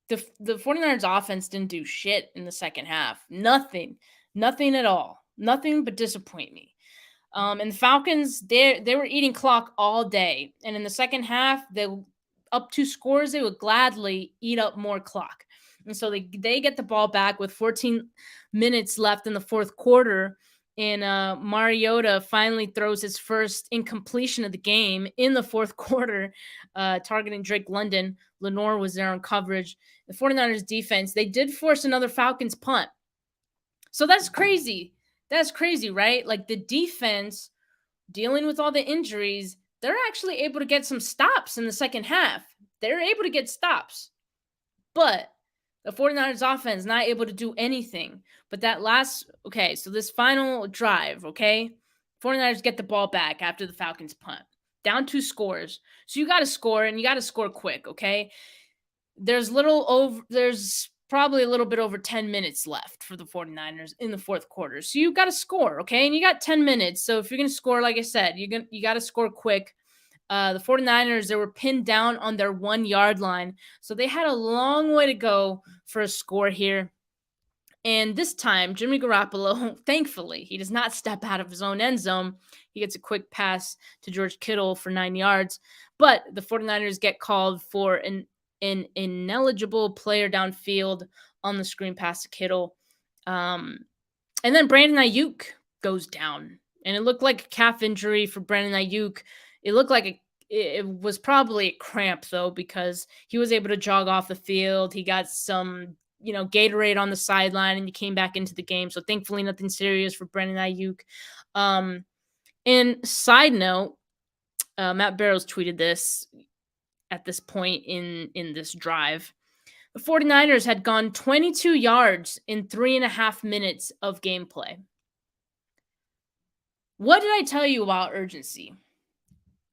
The 49ers offense didn't do shit in the second half. Nothing. Nothing at all. Nothing but disappoint me. And the Falcons, they were eating clock all day. And in the second half, they up 2 scores, they would gladly eat up more clock. And so they get the ball back with 14 minutes left in the fourth quarter. And Mariota finally throws his first incompletion of the game in the fourth quarter, targeting Drake London. Lenore was there on coverage. The 49ers defense, they did force another Falcons punt. So that's crazy. That's crazy, right? Like the defense dealing with all the injuries, they're actually able to get some stops in the second half. They're able to get stops. But the 49ers offense not able to do anything. But that last, okay, so this final drive, okay? 49ers get the ball back after the Falcons punt. Down 2 scores. So you got to score, and you got to score quick, okay? There's probably a little bit over 10 minutes left for the 49ers in the fourth quarter. So you got to score, okay? And you got 10 minutes. So if you're going to score, like I said, you got to score quick. The 49ers, they were pinned down on their 1 yard line. So they had a long way to go for a score here. And this time, Jimmy Garoppolo, thankfully, he does not step out of his own end zone. He gets a quick pass to George Kittle for 9 yards. But the 49ers get called for an ineligible player downfield on the screen pass to Kittle. And then Brandon Ayuk goes down. And it looked like a calf injury for Brandon Ayuk. It looked like it was probably a cramp, though, because he was able to jog off the field. He got some, Gatorade on the sideline, and he came back into the game. So thankfully, nothing serious for Brandon Ayuk. And side note, Matt Barrows tweeted this at this point in this drive. The 49ers had gone 22 yards in 3.5 minutes of gameplay. What did I tell you about urgency?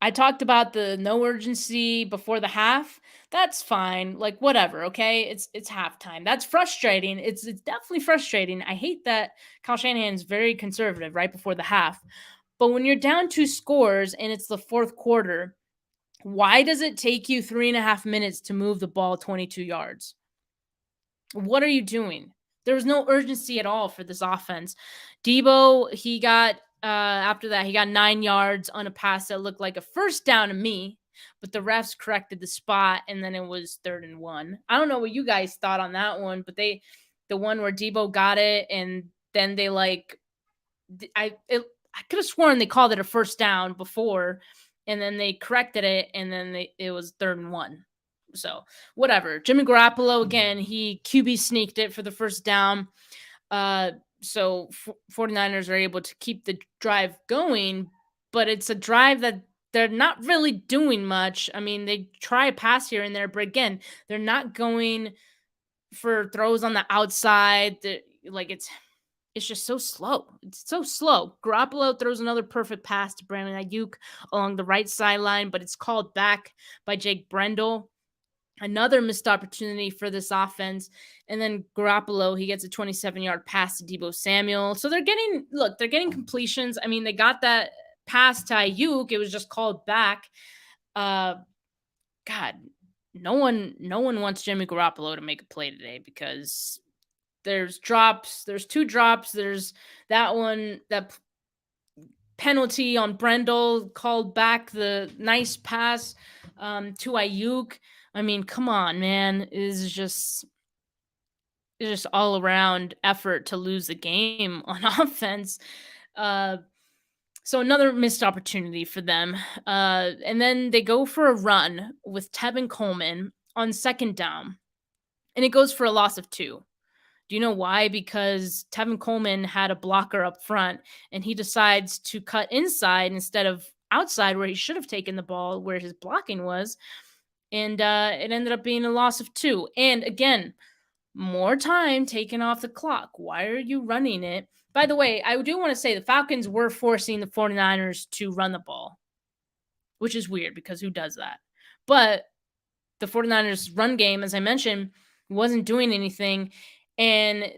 I talked about the no urgency before the half. That's fine. Like, whatever, okay? It's halftime. That's frustrating. It's definitely frustrating. I hate that Kyle Shanahan is very conservative right before the half. But when you're down 2 scores and it's the fourth quarter, why does it take you 3.5 minutes to move the ball 22 yards? What are you doing? There was no urgency at all for this offense. Debo, he got after that, he got 9 yards on a pass that looked like a first down to me, but the refs corrected the spot, and then it was 3rd and 1. I don't know what you guys thought on that one, but the one where Debo got it, and then they I could have sworn they called it a first down before, and then they corrected it, and then it was 3rd and 1. So whatever. Jimmy Garoppolo, again, he QB sneaked it for the first down. So 49ers are able to keep the drive going, but it's a drive that they're not really doing much. I mean, they try a pass here and there, but again, they're not going for throws on the outside. It's just so slow. It's so slow. Garoppolo throws another perfect pass to Brandon Ayuk along the right sideline, but it's called back by Jake Brendel. Another missed opportunity for this offense. And then Garoppolo, he gets a 27-yard pass to Debo Samuel. So they're getting completions. I mean, they got that pass to Ayuk. It was just called back. God, no one wants Jimmy Garoppolo to make a play today because there's drops. There's 2 drops. There's that one, that penalty on Brendel, called back the nice pass to Ayuk. I mean, come on, man. It's just all around effort to lose the game on offense. So another missed opportunity for them. And then they go for a run with Tevin Coleman on 2nd down. And it goes for a loss of 2. Do you know why? Because Tevin Coleman had a blocker up front, and he decides to cut inside instead of outside where he should have taken the ball, where his blocking was. And it ended up being a loss of 2. And again, more time taken off the clock. Why are you running it? By the way, I do want to say the Falcons were forcing the 49ers to run the ball. which is weird because who does that? But the 49ers run game, as I mentioned, wasn't doing anything. And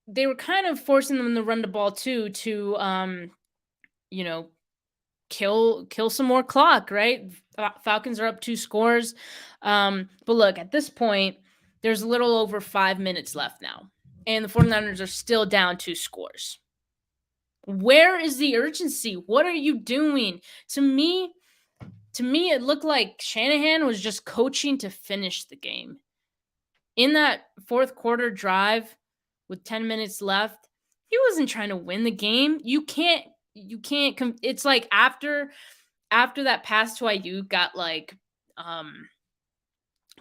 they were kind of forcing them to run the ball too, to, kill some more clock, right? Falcons are up 2 scores. But look, at this point, there's a little over 5 minutes left now. And the 49ers are still down 2 scores. Where is the urgency? What are you doing? To me, it looked like Shanahan was just coaching to finish the game. In that fourth quarter drive with 10 minutes left, he wasn't trying to win the game. You can't it's like after that pass to Ayuk got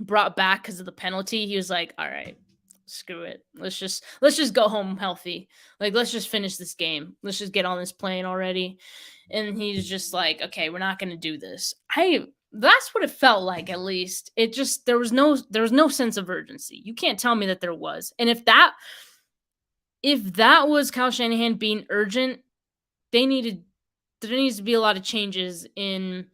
brought back because of the penalty, he was like, all right, screw it. Let's just go home healthy. Like, let's just finish this game. Let's just get on this plane already. And he's just like, okay, we're not going to do this. That's what it felt like, at least. It just, there was no sense of urgency. You can't tell me that there was. And if that was Kyle Shanahan being urgent, there needs to be a lot of changes in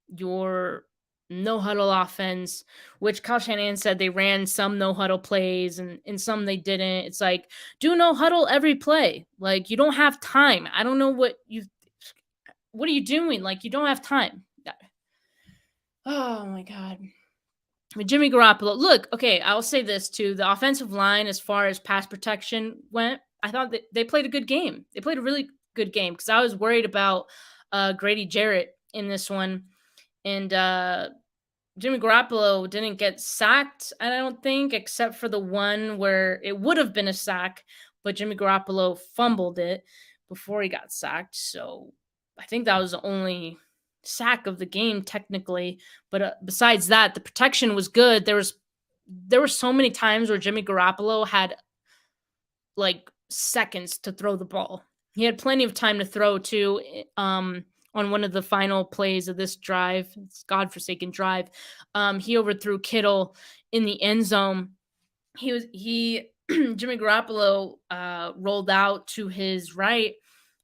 your no-huddle offense, which Kyle Shanahan said they ran some no-huddle plays and some they didn't. It's like, do no-huddle every play. Like, you don't have time. I don't know what are you doing? Like, you don't have time. Oh, my God. Jimmy Garoppolo. Look, okay, I'll say this, too. The offensive line, as far as pass protection went, I thought that they played a good game. They played a really good game because I was worried about Grady Jarrett in this one. And Jimmy Garoppolo didn't get sacked, I don't think, except for the one where it would have been a sack, but Jimmy Garoppolo fumbled it before he got sacked. So I think that was the only sack of the game, technically. But besides that, the protection was good. There were so many times where Jimmy Garoppolo had like seconds to throw the ball. He had plenty of time to throw too. On one of the final plays of this drive, it's godforsaken drive, he overthrew Kittle in the end zone. Jimmy Garoppolo rolled out to his right,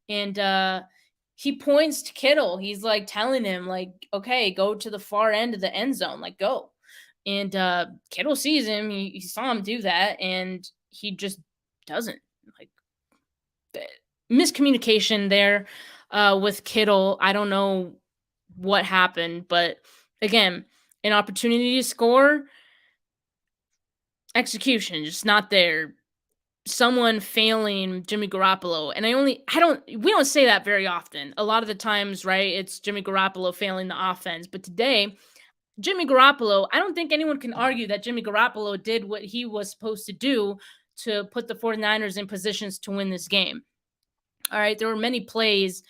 and he points to Kittle. He's like telling him, like, okay, go to the far end of the end zone, like, go. And Kittle sees him. He saw him do that, and he just doesn't. Like, miscommunication there with Kittle. I don't know what happened, but again, an opportunity to score, execution just not there. Someone failing Jimmy Garoppolo. And we don't say that very often. A lot of the times, right, it's Jimmy Garoppolo failing the offense. But today, Jimmy Garoppolo, I don't think anyone can argue that Jimmy Garoppolo did what he was supposed to do to put the 49ers in positions to win this game. All right, there were many plays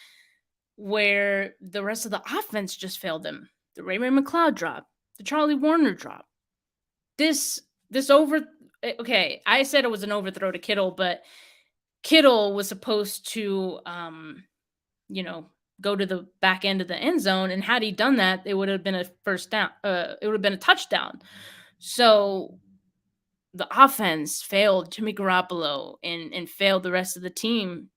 where the rest of the offense just failed them. The Ray-Ray McCloud drop, the Charlie Warner drop. Okay, I said it was an overthrow to Kittle, but Kittle was supposed to, go to the back end of the end zone, and had he done that, it would have been a first down. It would have been a touchdown. So the offense failed Jimmy Garoppolo and failed the rest of the team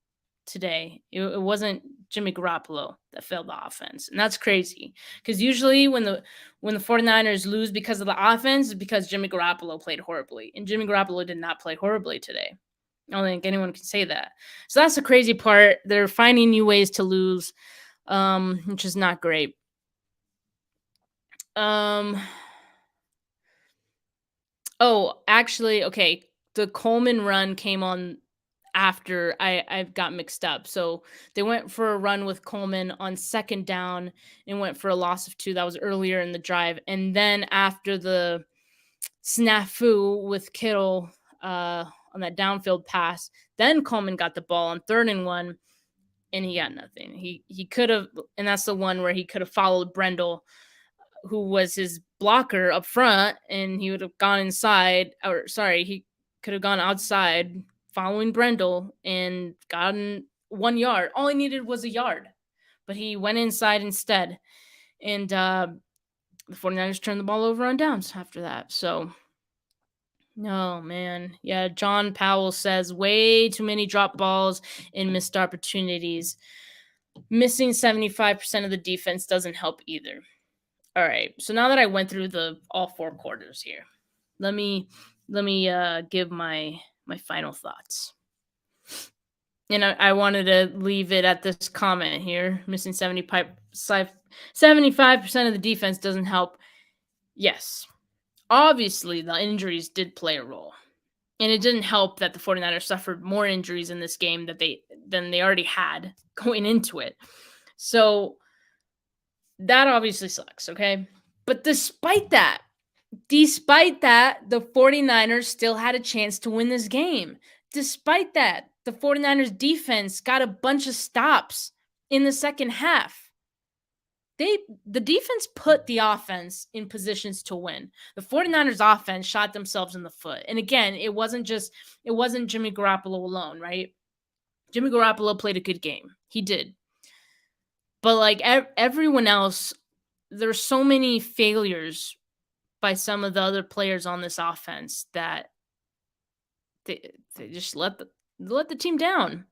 today. It wasn't Jimmy Garoppolo that failed the offense. And that's crazy, because usually when the 49ers lose because of the offense, it's because Jimmy Garoppolo played horribly. And Jimmy Garoppolo did not play horribly today. I don't think anyone can say that. So that's the crazy part. They're finding new ways to lose, which is not great. Actually, okay, the Coleman run came on after I got mixed up. So they went for a run with Coleman on second down and went for a loss of 2. That was earlier in the drive. And then after the snafu with Kittle on that downfield pass, then Coleman got the ball on 3rd and 1, and he got nothing. He could have, and that's the one where he could have followed Brendel, who was his blocker up front, and he would have gone inside, he could have gone outside following Brendel and gotten 1 yard. All he needed was a yard, but he went inside instead. And the 49ers turned the ball over on downs after that. So, no, man. Yeah, John Powell says way too many drop balls and missed opportunities. missing 75% of the defense doesn't help either. All right. So now that I went through all 4 quarters here, let me give my final thoughts. And I wanted to leave it at this comment here. Missing 75% of the defense doesn't help. Yes. Obviously, the injuries did play a role. And it didn't help that the 49ers suffered more injuries in this game than they already had going into it. So that obviously sucks, okay? But despite that, the 49ers still had a chance to win this game. Despite that, the 49ers defense got a bunch of stops in the second half. The defense put the offense in positions to win. The 49ers offense shot themselves in the foot. And again, it wasn't Jimmy Garoppolo alone, right? Jimmy Garoppolo played a good game. He did. But like everyone else, there's so many failures by some of the other players on this offense that they just let the team down.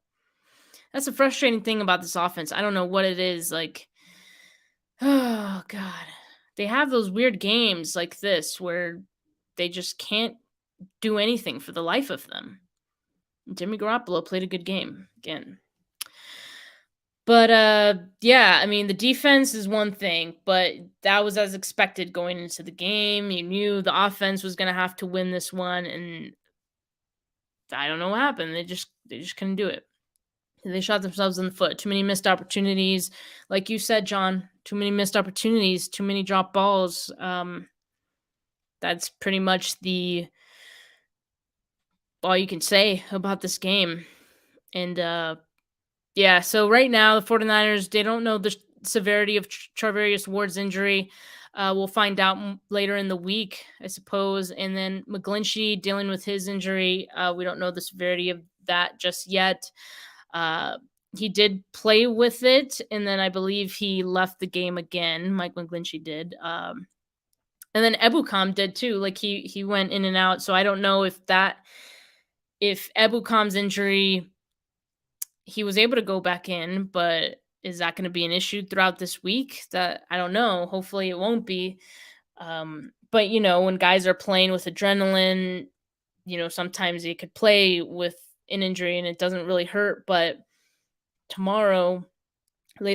That's a frustrating thing about this offense. I don't know what it is. Like, oh God, they have those weird games like this where they just can't do anything for the life of them. Jimmy Garoppolo played a good game again. But yeah, I mean, the defense is one thing, but that was as expected going into the game. You knew the offense was going to have to win this one, and I don't know what happened. They just couldn't do it. They shot themselves in the foot. Too many missed opportunities. Like you said, John, too many missed opportunities, too many drop balls. That's pretty much all you can say about this game. And yeah, so right now the 49ers, they don't know the severity of Charvarius Ward's injury. We'll find out later in the week, I suppose. And then McGlinchey dealing with his injury. We don't know the severity of that just yet. He did play with it, and then I believe he left the game again. Mike McGlinchey did. And then Ebukam did too. Like he went in and out. So I don't know if Ebukam's injury, he was able to go back in, but is that going to be an issue throughout this week? That I don't know. Hopefully it won't be. But when guys are playing with adrenaline, sometimes they could play with an injury and it doesn't really hurt. But later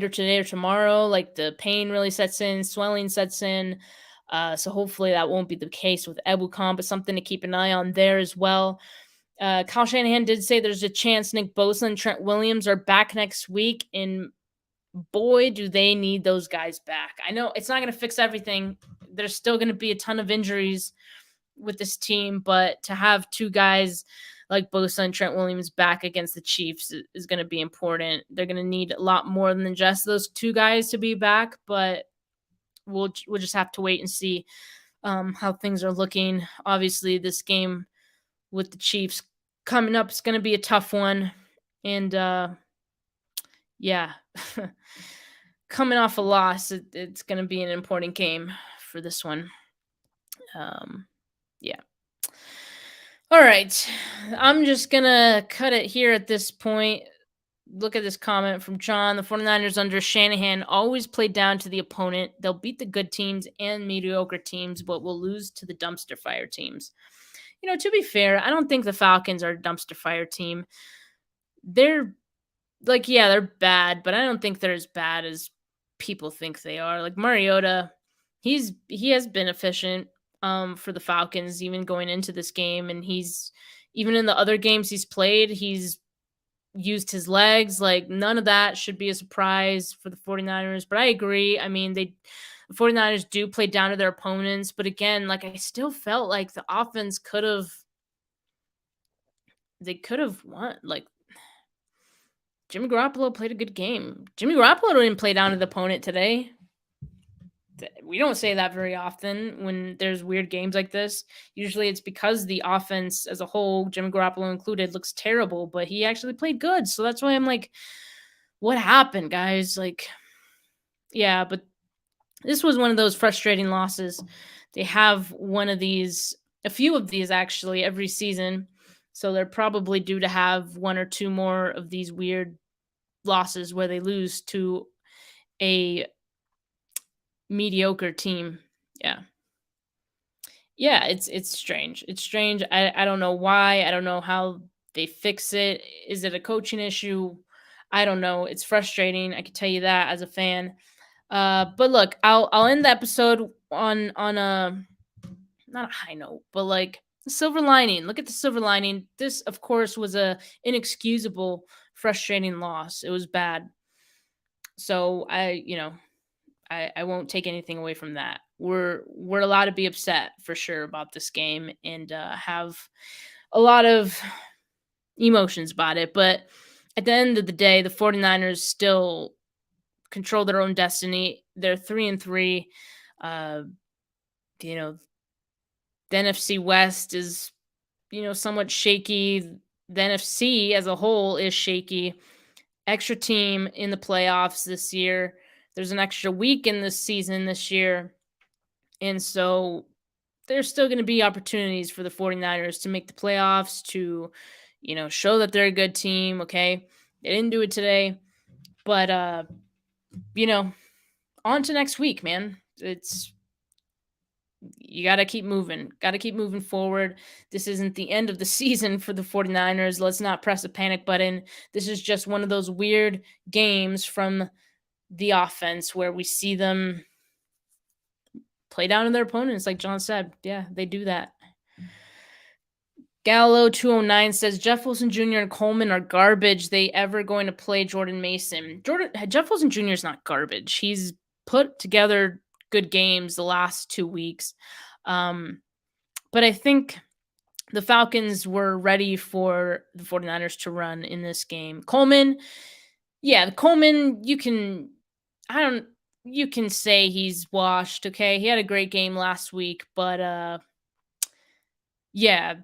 today or tomorrow, like the pain really sets in, swelling sets in. So hopefully that won't be the case with Ebukam, but something to keep an eye on there as well. Kyle Shanahan did say there's a chance Nick Bosa and Trent Williams are back next week, and boy, do they need those guys back. I know it's not going to fix everything. There's still going to be a ton of injuries with this team, but to have 2 guys like Bosa and Trent Williams back against the Chiefs is going to be important. They're going to need a lot more than just those 2 guys to be back, but we'll just have to wait and see how things are looking. Obviously, this game with the Chiefs coming up is going to be a tough one. And yeah, coming off a loss, it's going to be an important game for this one. Yeah. All right. I'm just going to cut it here at this point. Look at this comment from John. The 49ers under Shanahan always play down to the opponent. They'll beat the good teams and mediocre teams, but will lose to the dumpster fire teams. To be fair, I don't think the Falcons are a dumpster fire team. They're they're bad, but I don't think they're as bad as people think they are. Like Mariota, he has been efficient for the Falcons even going into this game, and he's even in the other games he's played, he's used his legs. Like none of that should be a surprise for the 49ers, but I agree. I mean, the 49ers do play down to their opponents, but again, like I still felt like the offense could have won. Like Jimmy Garoppolo played a good game. Jimmy Garoppolo didn't play down to the opponent today. We don't say that very often when there's weird games like this. Usually it's because the offense as a whole, Jimmy Garoppolo included, looks terrible, but he actually played good. So that's why I'm like, what happened, guys? Like, yeah, but this was one of those frustrating losses. They have a few of these actually every season. So they're probably due to have 1 or 2 more of these weird losses where they lose to a mediocre team. Yeah. Yeah, it's strange. It's strange. I don't know why. I don't know how they fix it. Is it a coaching issue? I don't know. It's frustrating. I can tell you that as a fan. But look, I'll end the episode on a not a high note, but like the silver lining. Look at the silver lining. This, of course, was a inexcusable, frustrating loss. It was bad. So I won't take anything away from that. We're allowed to be upset for sure about this game and have a lot of emotions about it. But at the end of the day, the 49ers still control their own destiny. They're 3-3. Uh, you know, the NFC West is, somewhat shaky. The NFC as a whole is shaky. Extra team in the playoffs this year. There's an extra week in this season this year. And so there's still going to be opportunities for the 49ers to make the playoffs, to, show that they're a good team. Okay. They didn't do it today, but, on to next week, man. You got to keep moving forward. This isn't the end of the season for the 49ers. Let's not press a panic button. This is just one of those weird games from the offense where we see them play down to their opponents. Like John said, yeah, they do that. Gallo 209 says Jeff Wilson Jr. and Coleman are garbage. They ever going to play Jordan Mason? Jeff Wilson Jr. is not garbage. He's put together good games the last 2 weeks. But I think the Falcons were ready for the 49ers to run in this game. Coleman, you can say he's washed, okay? He had a great game last week, but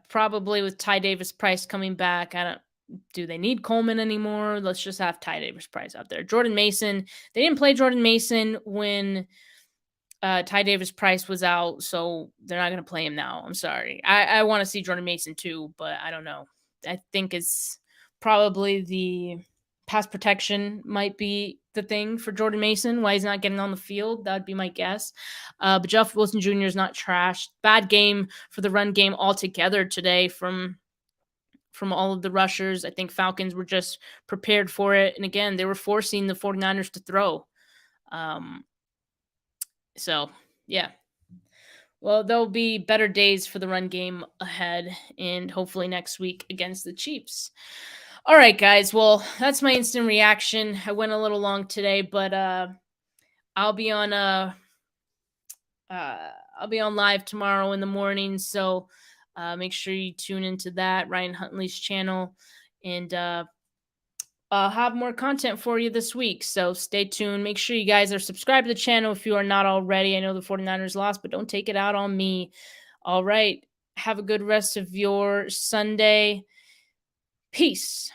probably with Ty Davis Price coming back, do they need Coleman anymore? Let's just have Ty Davis Price out there. Jordan Mason, they didn't play Jordan Mason when Ty Davis Price was out, so they're not going to play him now. I'm sorry. I want to see Jordan Mason too, but I don't know. I think it's probably the pass protection might be the thing for Jordan Mason, why he's not getting on the field. That would be my guess. But Jeff Wilson Jr. is not trash. Bad game for the run game altogether today from all of the rushers. I think Falcons were just prepared for it. And again, they were forcing the 49ers to throw. So, yeah. Well, there'll be better days for the run game ahead and hopefully next week against the Chiefs. All right, guys. Well, that's my instant reaction. I went a little long today, but I'll be on live tomorrow in the morning, so make sure you tune into that, Ryan Huntley's channel, and I'll have more content for you this week, so stay tuned. Make sure you guys are subscribed to the channel if you are not already. I know the 49ers lost, but don't take it out on me. All right. Have a good rest of your Sunday. Peace.